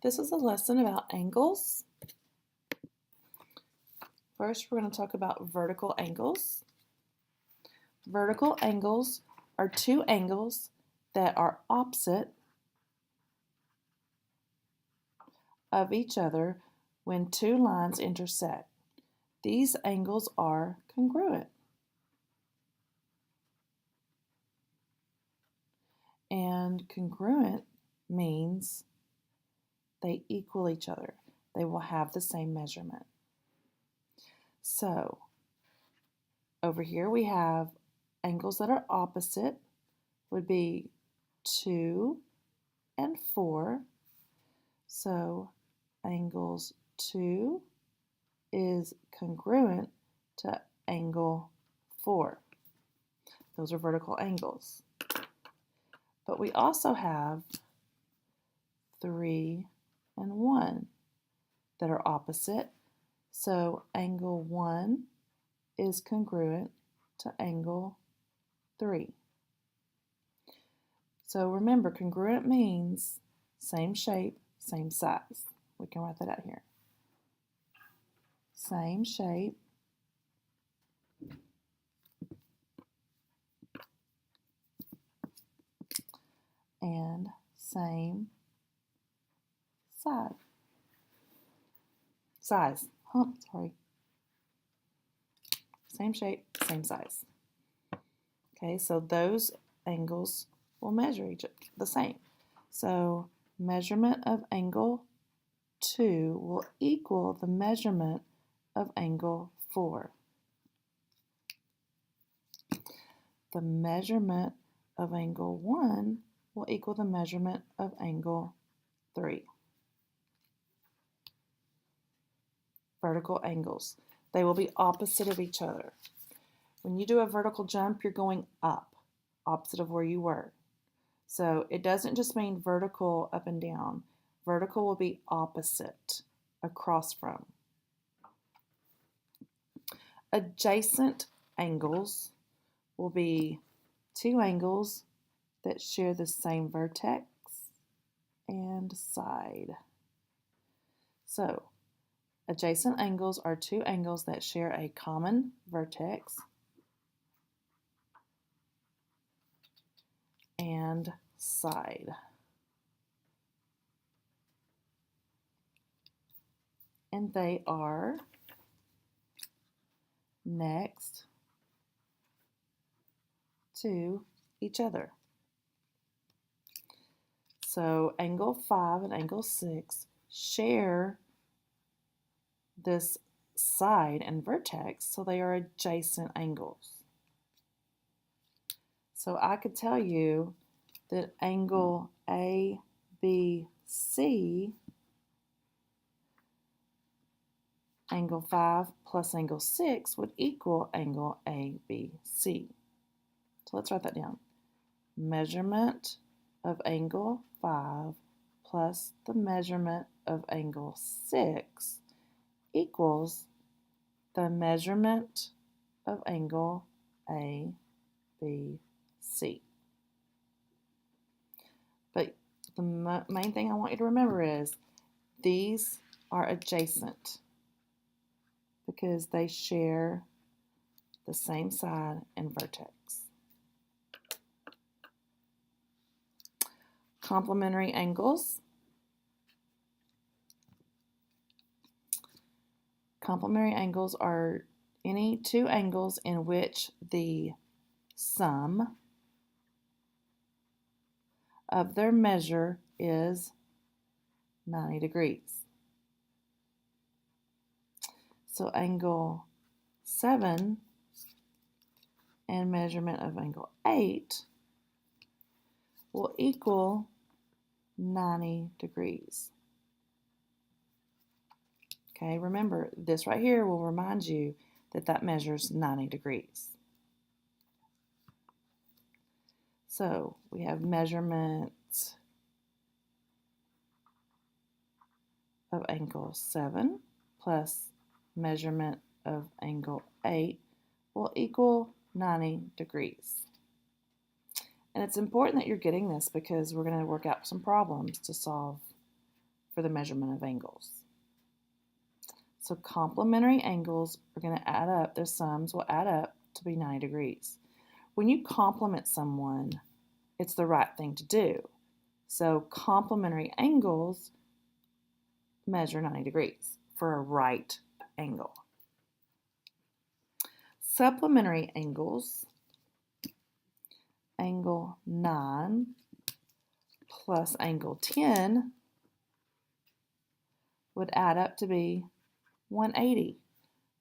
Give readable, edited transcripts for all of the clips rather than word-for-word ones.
This is a lesson about angles. First, we're going to talk about vertical angles. Vertical angles are two angles that are opposite of each other when two lines intersect. These angles are congruent. And congruent means they equal each other. They will have the same measurement. So, over here we have angles that are opposite would be 2 and 4. So, angles 2 is congruent to angle 4. Those are vertical angles. But we also have 3 and 1 that are opposite. So angle 1 is congruent to angle 3. So remember, congruent means same shape, same size. We can write that out here. Same shape, and same size. Same shape, same size. Okay, so those angles will measure each other the same. So measurement of angle 2 will equal the measurement of angle 4. The measurement of angle 1 will equal the measurement of angle 3. Vertical angles. They will be opposite of each other. When you do a vertical jump, you're going up, opposite of where you were. So it doesn't just mean vertical up and down. Vertical will be opposite, across from. Adjacent angles will be two angles that share the same vertex and side. So, adjacent angles are two angles that share a common vertex and side. And they are next to each other. So angle 5 and angle 6 share this side and vertex, so they are adjacent angles. So I could tell you that angle ABC, angle 5 plus angle 6 would equal angle ABC. So let's write that down. Measurement of angle 5 plus the measurement of angle 6 equals the measurement of angle ABC. But the main thing I want you to remember is these are adjacent because they share the same side and vertex. Complementary angles. Complementary angles are any two angles in which the sum of their measure is 90 degrees. So angle 7 and measurement of angle 8 will equal 90 degrees. Okay, remember, this right here will remind you that that measures 90 degrees. So we have measurement of angle 7 plus measurement of angle 8 will equal 90 degrees. And it's important that you're getting this because we're going to work out some problems to solve for the measurement of angles. So complementary angles are going to add up, their sums will add up to be 90 degrees. When you complement someone, it's the right thing to do. So complementary angles measure 90 degrees for a right angle. Supplementary angles, angle 9 plus angle 10 would add up to be 180.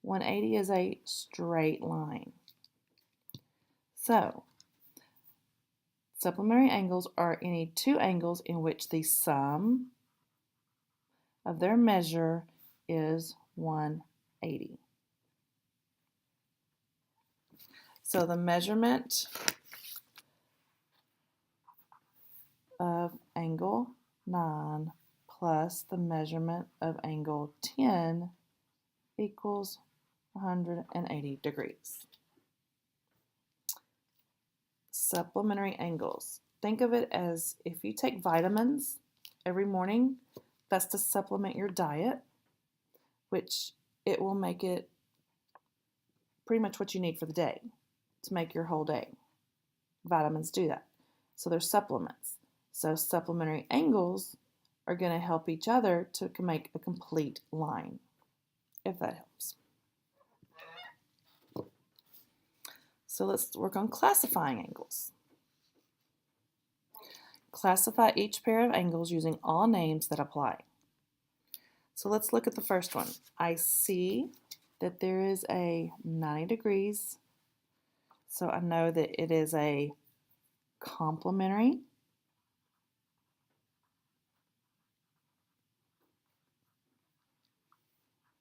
180 is a straight line. So, supplementary angles are any two angles in which the sum of their measure is 180. So the measurement of angle 9 plus the measurement of angle 10 equals 180 degrees. Supplementary angles. Think of it as if you take vitamins every morning, that's to supplement your diet, which it will make it pretty much what you need for the day to make your whole day. Vitamins do that. So they're supplements. So supplementary angles are going to help each other to make a complete line, if that helps. So let's work on classifying angles. Classify each pair of angles using all names that apply. So let's look at the first one. I see that there is a 90 degrees, so I know that it is a complementary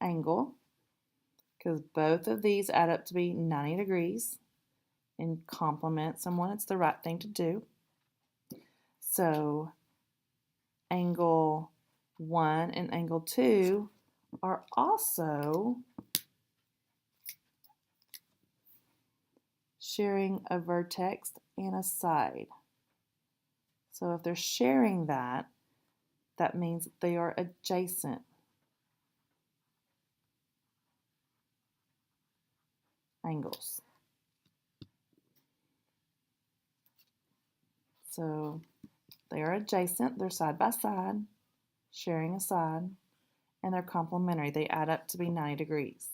angle because both of these add up to be 90 degrees and complement someone. It's the right thing to do. So angle 1 and angle 2 are also sharing a vertex and a side. So if they're sharing that, that means they are adjacent angles. So they are adjacent, they're side by side, sharing a side, and they're complementary. They add up to be 90 degrees.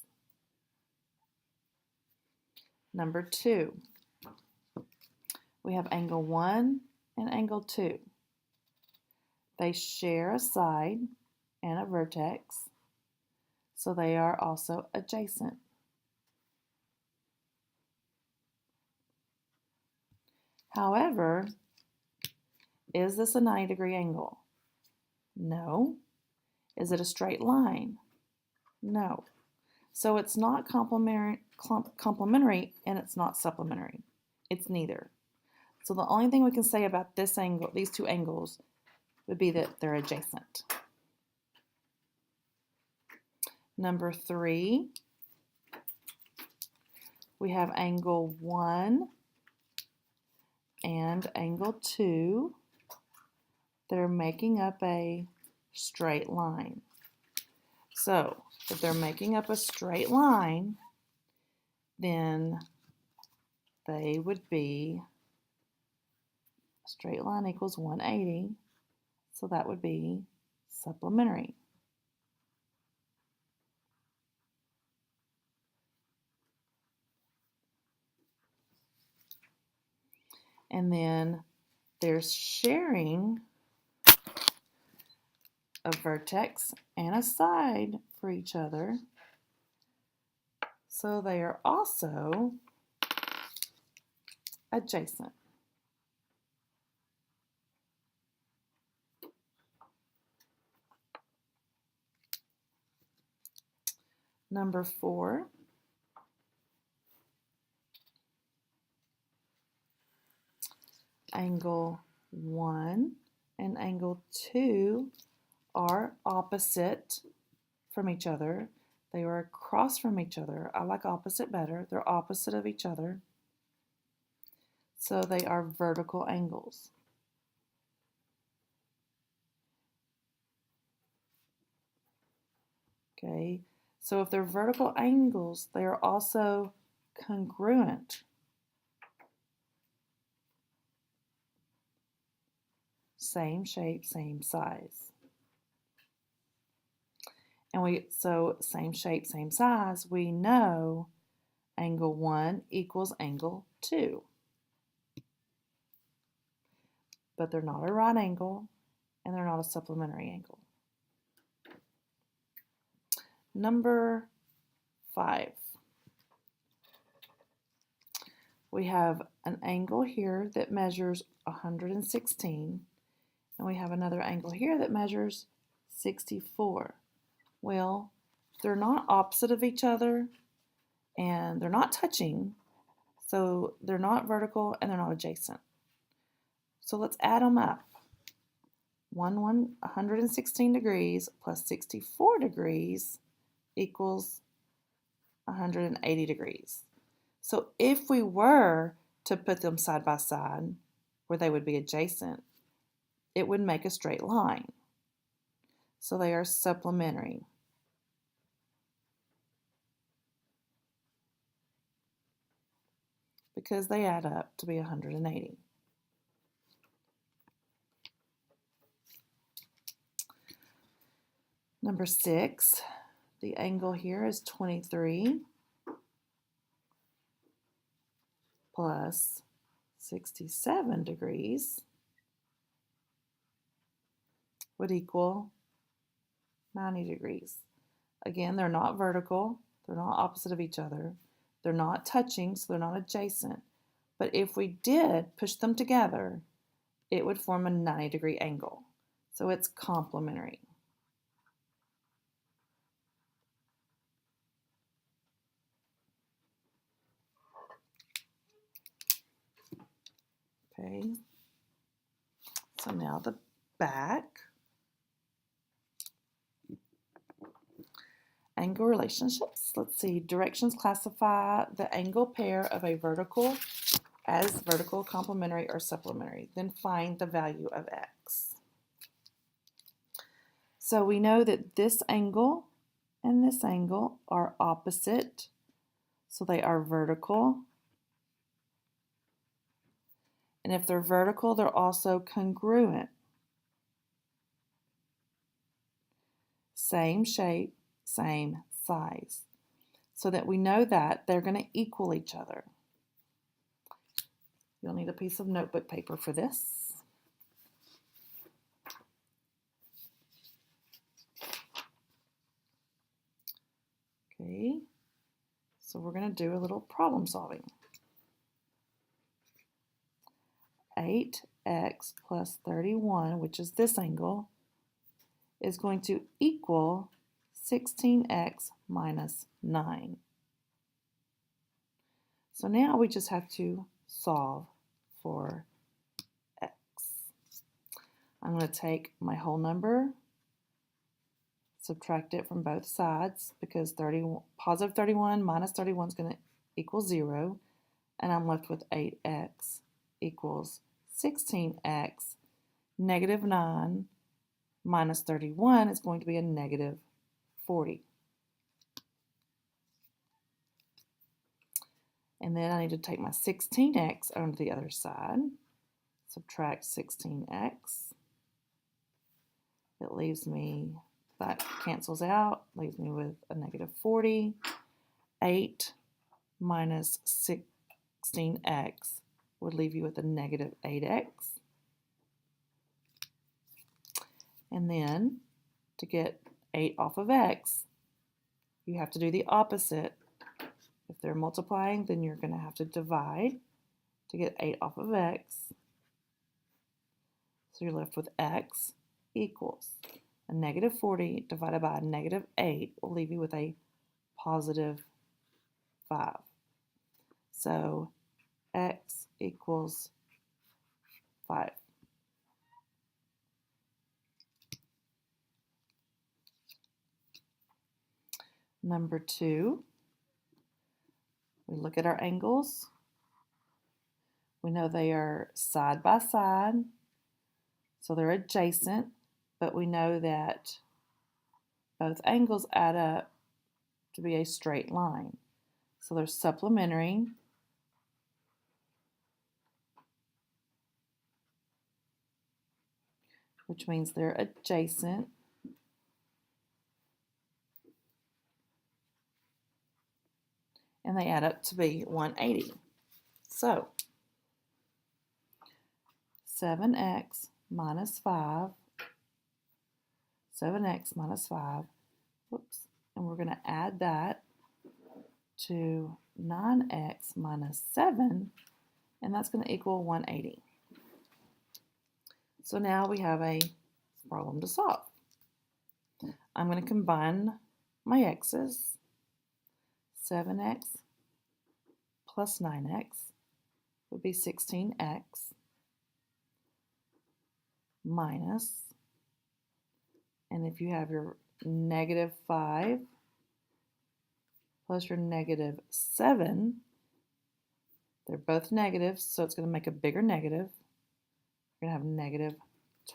Number 2, we have angle 1 and angle 2. They share a side and a vertex, so they are also adjacent. However, is this a 90-degree angle? No. Is it a straight line? No. So it's not complementary and it's not supplementary. It's neither. So the only thing we can say about this angle, these two angles, would be that they're adjacent. Number 3, we have angle 1 and angle 2 that are making up a straight line. So if they're making up a straight line, then they would be, a straight line equals 180, so that would be supplementary. And then they're sharing a vertex and a side for each other, so they are also adjacent. Number 4, angle 1 and angle 2 are opposite from each other. They are across from each other. I like opposite better. They're opposite of each other. So they are vertical angles. Okay, so if they're vertical angles, they are also congruent. Same shape, same size. And so same shape, same size, we know angle 1 equals angle 2. But they're not a right angle, and they're not a supplementary angle. Number 5. We have an angle here that measures 116, and we have another angle here that measures 64. Well, they're not opposite of each other, and they're not touching, so they're not vertical and they're not adjacent. So let's add them up. 116 degrees plus 64 degrees equals 180 degrees. So if we were to put them side by side, where they would be adjacent, it would make a straight line. So they are supplementary. Because they add up to be 180. Number 6, the angle here is 23 plus 67 degrees would equal 90 degrees. Again, they're not vertical, they're not opposite of each other, they're not touching, so they're not adjacent. But if we did push them together, it would form a 90-degree angle. So it's complementary. Okay, so now the back. Angle relationships. Let's see. Directions classify the angle pair of a vertical as vertical, complementary, or supplementary. Then find the value of x. So we know that this angle and this angle are opposite. So they are vertical. And if they're vertical, they're also congruent. Same shape, same size. So that we know that they're going to equal each other. You'll need a piece of notebook paper for this. Okay, so we're going to do a little problem solving. 8x plus 31, which is this angle, is going to equal 16x minus 9. So now we just have to solve for x. I'm going to take my whole number, subtract it from both sides, because positive 31 minus 31 is going to equal 0, and I'm left with 8x equals 16x. Negative 9 minus 31 is going to be a negative 40. And then I need to take my 16x onto the other side, subtract 16x. It leaves me, that cancels out, leaves me with a negative 40. 8 minus 16x would leave you with a negative 8x. And then to get 8 off of x, you have to do the opposite. If they're multiplying, then you're going to have to divide to get 8 off of x. So you're left with x equals a negative 40 divided by a negative 8 will leave you with a positive 5. So x equals 5. Number 2, we look at our angles. We know they are side by side, so they're adjacent, but we know that both angles add up to be a straight line. So they're supplementary. Which means they're adjacent. And they add up to be 180. So 7x minus 5, 7x minus 5, whoops, and we're going to add that to 9x minus 7, and that's going to equal 180. So now we have a problem to solve. I'm going to combine my x's. 7x plus 9x would be 16x minus, and if you have your negative 5 plus your negative 7, they're both negatives, so it's going to make a bigger negative. We're going to have negative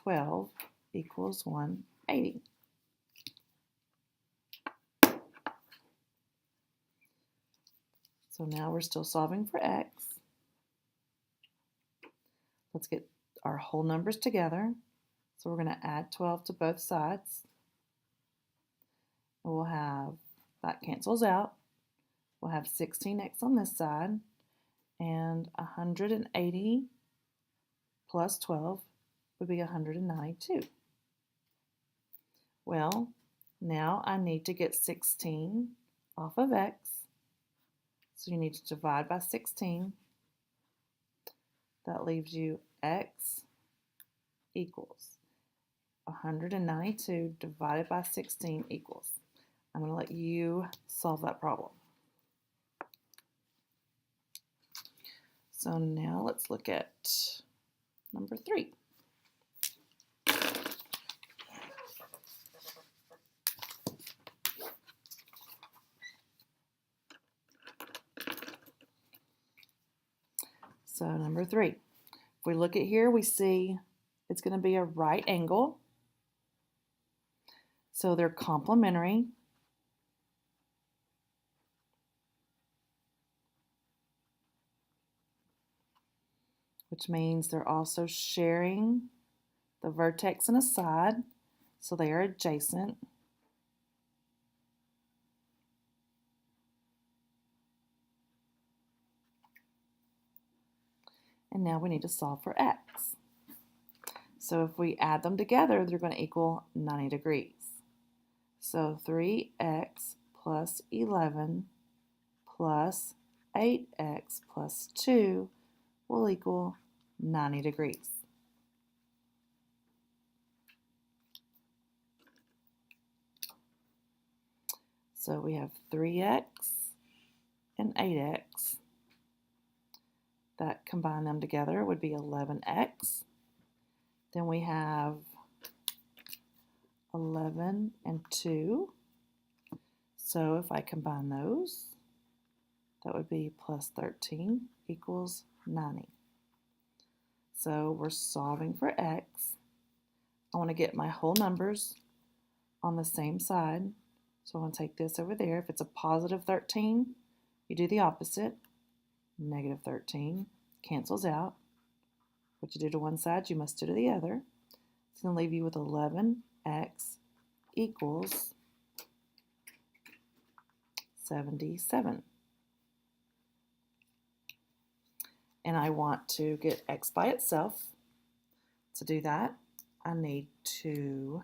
12 equals 180. So now we're still solving for x. Let's get our whole numbers together. So we're going to add 12 to both sides. And we'll have, that cancels out. We'll have 16x on this side, and 180 plus 12 would be 192. Well, now I need to get 16 off of x. So you need to divide by 16. That leaves you x equals 192 divided by 16 equals. I'm going to let you solve that problem. So now let's look at number 3. So number 3, if we look at here, we see it's going to be a right angle. So they're complementary. Which means they're also sharing the vertex and a side, so they are adjacent. And now we need to solve for x. So if we add them together, they're going to equal 90 degrees. So 3x plus 11 plus 8x plus 2 will equal 90 degrees. So we have 3x and 8x. That combine them together would be 11x. Then we have 11 and 2. So if I combine those, that would be plus 13 equals 90. So we're solving for x. I want to get my whole numbers on the same side. So I'm going to take this over there. If it's a positive 13, you do the opposite. Negative 13 cancels out. What you do to one side, you must do to the other. It's going to leave you with 11x equals 77. And I want to get x by itself. To do that, I need to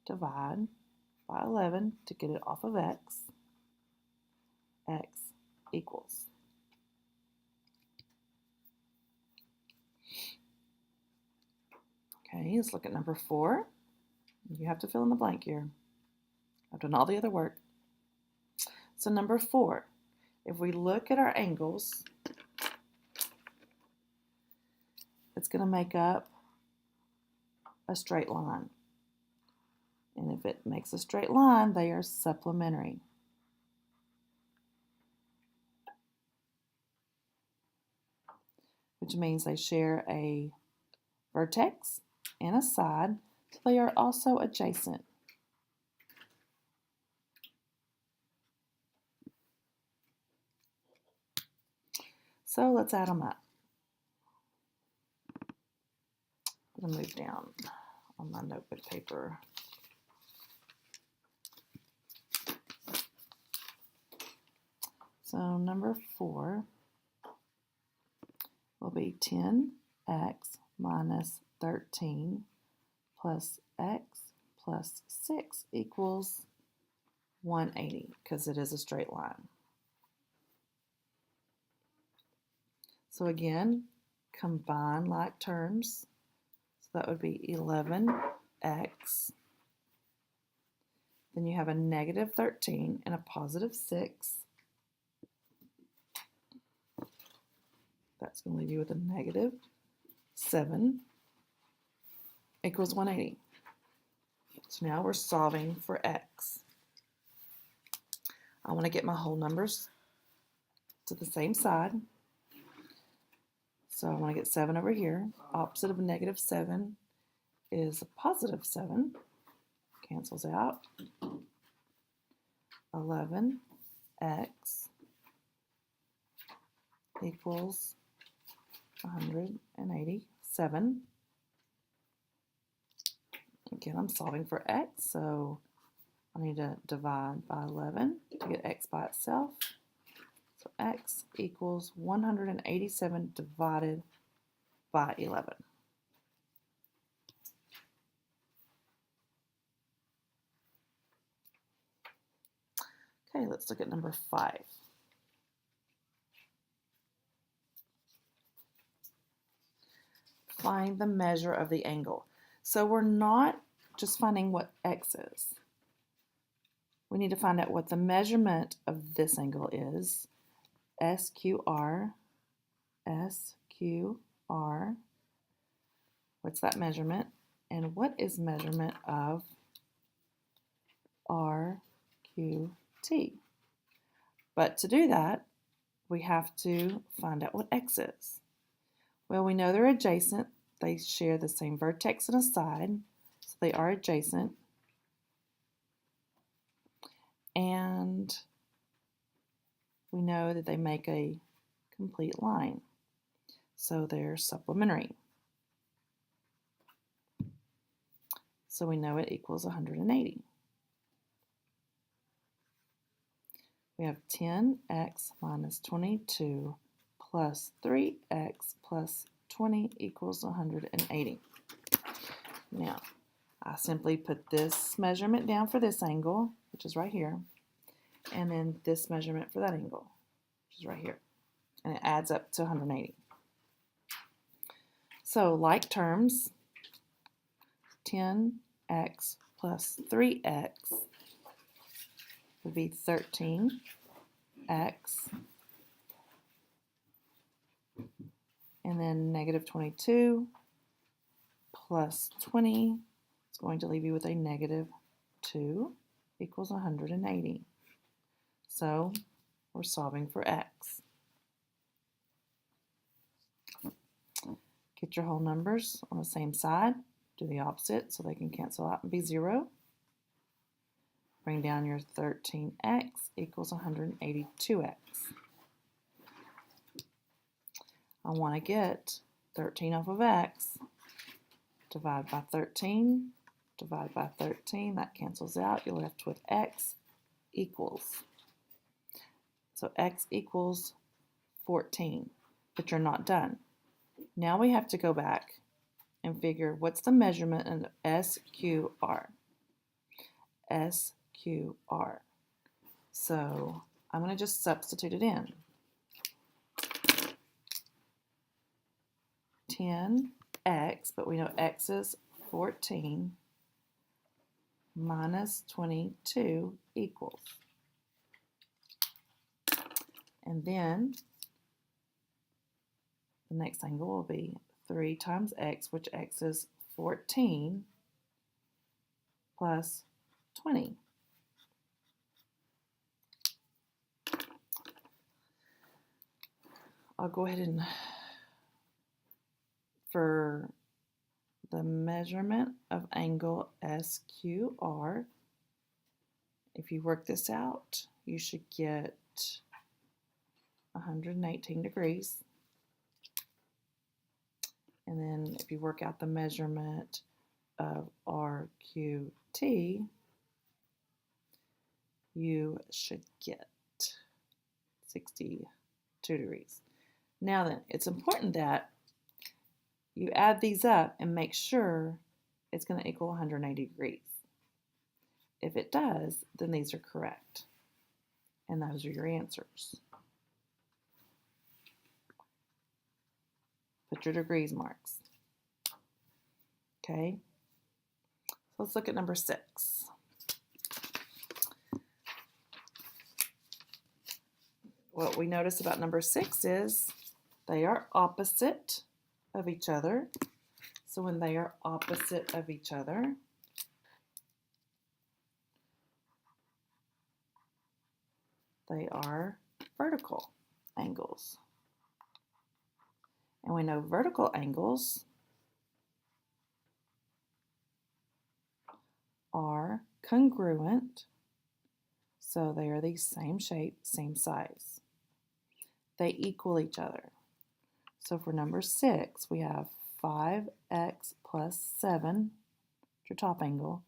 divide by 11 to get it off of x. X equals. Okay, let's look at number 4. You have to fill in the blank here. I've done all the other work. So number 4, if we look at our angles, it's going to make up a straight line. And if it makes a straight line, they are supplementary. Which means they share a vertex and a side. They are also adjacent. So let's add them up. I'm going to move down on my notebook paper. So number 4 will be 10x minus 13 plus x plus 6 equals 180, because it is a straight line. So again, combine like terms. So that would be 11x. Then you have a negative 13 and a positive 6. That's going to leave you with a negative 7 equals 180. So now we're solving for x. I want to get my whole numbers to the same side. So I want to get 7 over here. Opposite of a negative 7 is a positive 7. Cancels out. 11x equals 187. Again, I'm solving for x, so I need to divide by 11 to get x by itself. So x equals 187 divided by 11. Okay, let's look at number 5. Find the measure of the angle. So we're not just finding what x is. We need to find out what the measurement of this angle is. SQR, SQR. What's that measurement? And what is measurement of RQT? But to do that, we have to find out what x is. Well, we know they're adjacent. They share the same vertex and a side, so they are adjacent. And we know that they make a complete line, so they're supplementary. So we know it equals 180. We have 10x minus 22 plus 3x plus 20 equals 180. Now, I simply put this measurement down for this angle, which is right here, and then this measurement for that angle, which is right here, and it adds up to 180. So, like terms, 10x plus 3x would be 13x and then negative 22 plus 20 is going to leave you with a negative 2 equals 180. So we're solving for x. Get your whole numbers on the same side. Do the opposite so they can cancel out and be 0. Bring down your 13x equals 182x. I want to get 13 off of x. Divide by 13. Divide by 13. That cancels out. You're left with x equals. So x equals 14. But you're not done. Now we have to go back and figure what's the measurement of SQR. SQR. So I'm going to just substitute it in. 10x, but we know x is 14, minus 22 equals. And then the next angle will be 3 times x, which x is 14, plus 20. I'll go ahead and, for the measurement of angle SQR, if you work this out, you should get 118 degrees. And then if you work out the measurement of RQT, you should get 62 degrees. Now then, it's important that you add these up and make sure it's going to equal 180 degrees. If it does, then these are correct. And those are your answers. Put your degrees marks. Okay, so let's look at number 6. What we notice about number 6 is they are opposite of each other. So when they are opposite of each other, they are vertical angles. And we know vertical angles are congruent, so they are the same shape, same size. They equal each other. So for number 6, we have 5x plus 7, your top angle,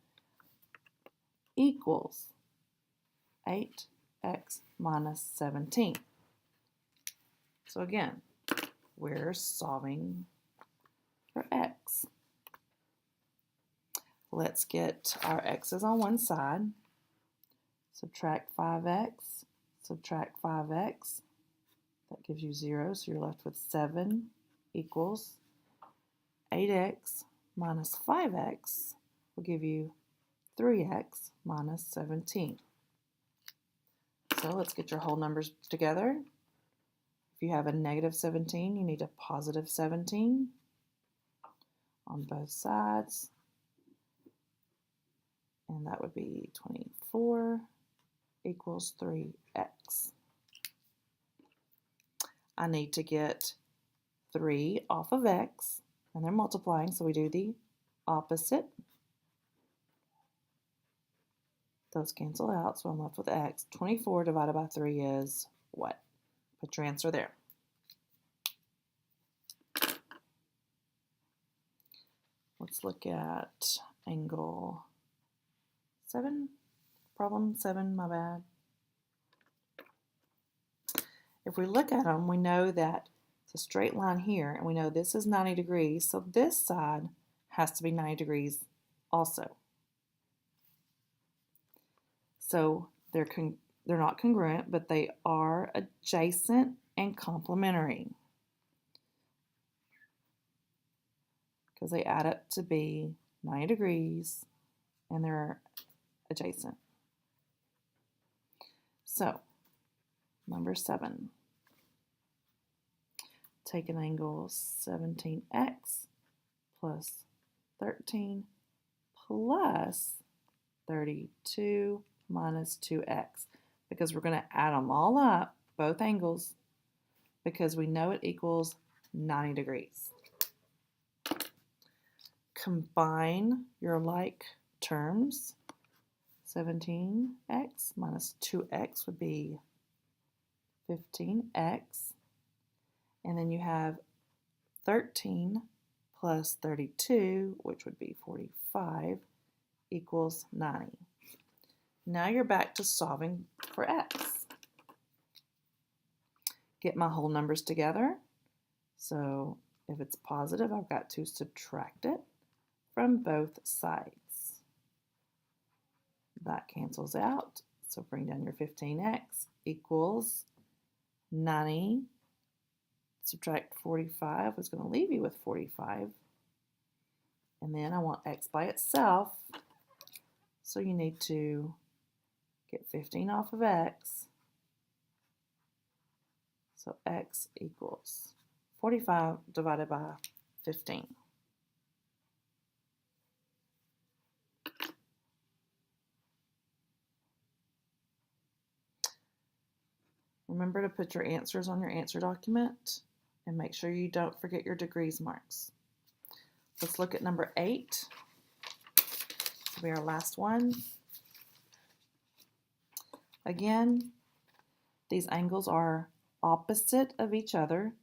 equals 8x minus 17. So again, we're solving for x. Let's get our x's on one side. Subtract 5x, subtract 5x. That gives you 0, so you're left with 7 equals 8x minus 5x will give you 3x minus 17. So let's get your whole numbers together. If you have a negative 17, you need a positive 17 on both sides. And that would be 24 equals 3x. I need to get 3 off of x, and they're multiplying, so we do the opposite. Those cancel out, so I'm left with x. 24 divided by 3 is what? Put your answer there. Let's look at angle 7. Problem 7, my bad. If we look at them, we know that it's a straight line here, and we know this is 90 degrees, so this side has to be 90 degrees also. So they're not congruent, but they are adjacent and complementary because they add up to be 90 degrees and they're adjacent. So, number 7. Take an angle 17x plus 13 plus 32 minus 2x, because we're going to add them all up, both angles, because we know it equals 90 degrees. Combine your like terms. 17x minus 2x would be 15x. And then you have 13 plus 32, which would be 45, equals 90. Now you're back to solving for x. Get my whole numbers together. So if it's positive, I've got to subtract it from both sides. That cancels out. So bring down your 15x equals 90. Subtract 45 is going to leave you with 45. And then I want x by itself. So you need to get 15 off of x. So x equals 45 divided by 15. Remember to put your answers on your answer document and make sure you don't forget your degrees marks. Let's look at number 8. This will be our last one. Again, these angles are opposite of each other,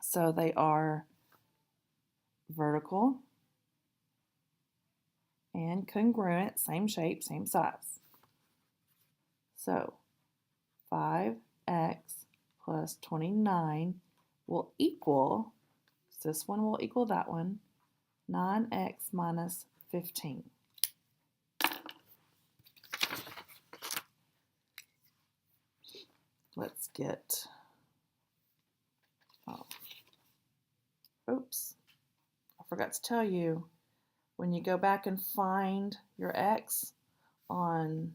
so they are vertical, and congruent, same shape, same size. So 5x plus 29 will equal, this one will equal that one, 9x minus 15. Let's get, oops, I forgot to tell you, when you go back and find your x on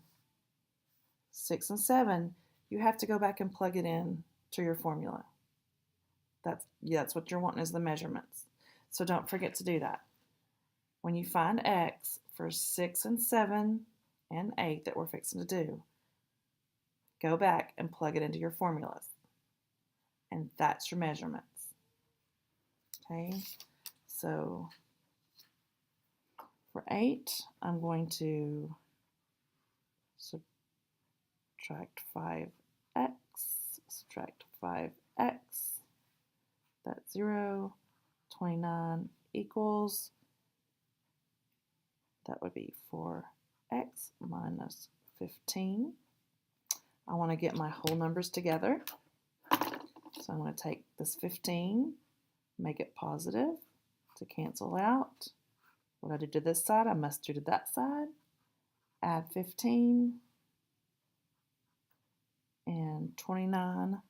6 and 7, you have to go back and plug it in to your formula. That's what you're wanting is the measurements. So don't forget to do that. When you find x for 6 and 7 and 8 that we're fixing to do, go back and plug it into your formulas. And that's your measurements. Okay, so for 8, I'm going to subtract 5x, subtract 5x, that's 0, 29 equals, that would be 4x minus 15. I want to get my whole numbers together, so I'm going to take this 15, make it positive to cancel out. What I did to this side, I must do to that side. Add 15 and 29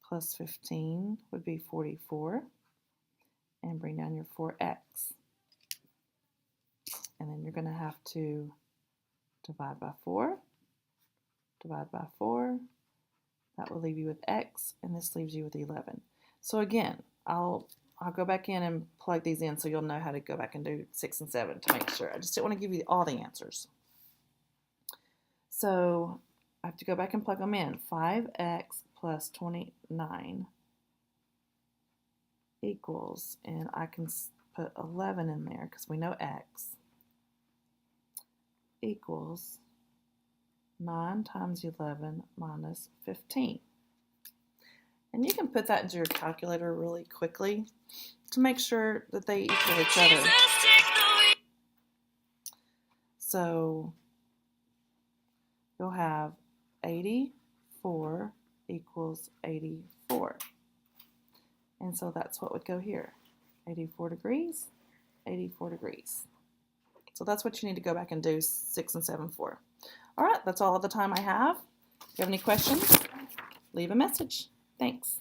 plus 15 would be 44. And bring down your 4x. And then you're going to have to divide by 4. Divide by 4. That will leave you with x, and this leaves you with 11. So again, I'll go back in and plug these in so you'll know how to go back and do 6 and 7 to make sure. I just didn't want to give you all the answers. So I have to go back and plug them in. 5x plus 29 equals, and I can put 11 in there because we know x, equals 9 times 11 minus 15. And you can put that into your calculator really quickly to make sure that they equal each other. So you'll have 84 equals 84. And so that's what would go here. 84 degrees, 84 degrees. So that's what you need to go back and do 6 and 7 for. All right, that's all the time I have. If you have any questions, leave a message. Thanks.